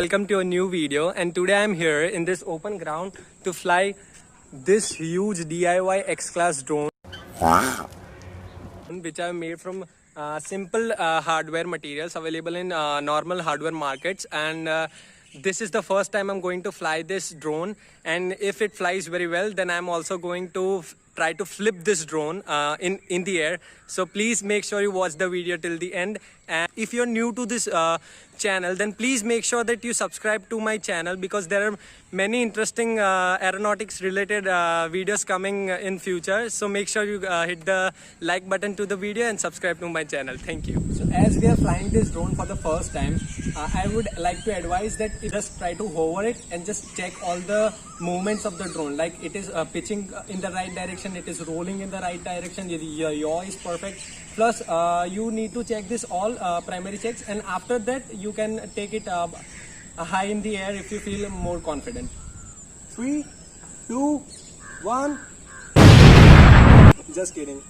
welcome to a new video. And today I'm here in this open ground to fly this huge DIY X-Class drone. Wow. Which I've made from simple hardware materials available in normal hardware markets. And this is the first time I'm going to fly this drone. And if it flies very well, then I'm also going to try to flip this drone in the air. So please make sure you watch the video till the end. And if you're new to this channel, then please make sure that you subscribe to my channel, because there are many interesting aeronautics related videos coming in future. So make sure you hit the like button to the video and subscribe to my channel. Thank you. So as we are flying this drone for the first time, I would like to advise that you just try to hover it and just check all the movements of the drone, like it is pitching in the right direction, it is rolling in the right direction, your yaw is perfect. Plus you need to check this all primary checks, and after that you can take it high in the air if you feel more confident. 3, 2, 1. Just kidding.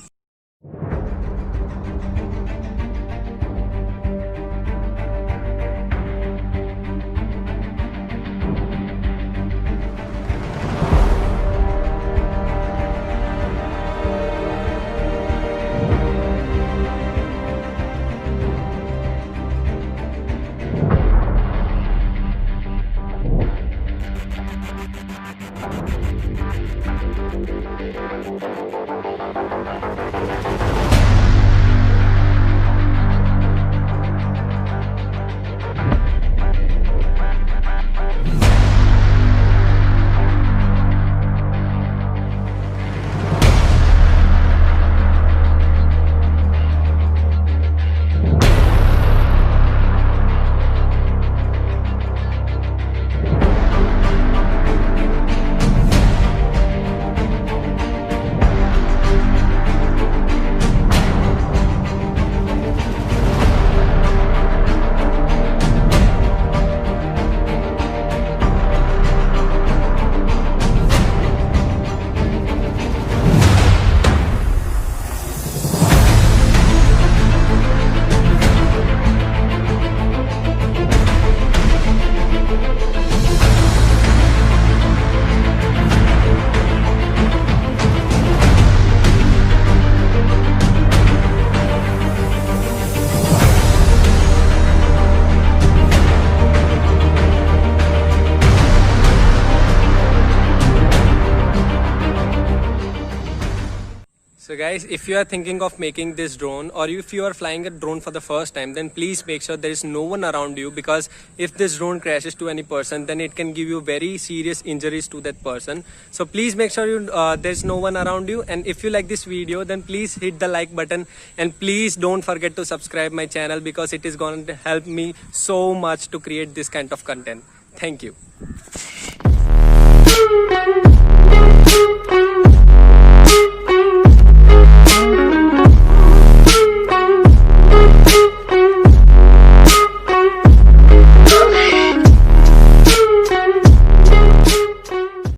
So guys, if you are thinking of making this drone, or if you are flying a drone for the first time, then please make sure there is no one around you, because if this drone crashes to any person, then it can give you very serious injuries to that person. So please make sure there's no one around you. And if you like this video, then please hit the like button, and please don't forget to subscribe my channel, because it is going to help me so much to create this kind of content. Thank you.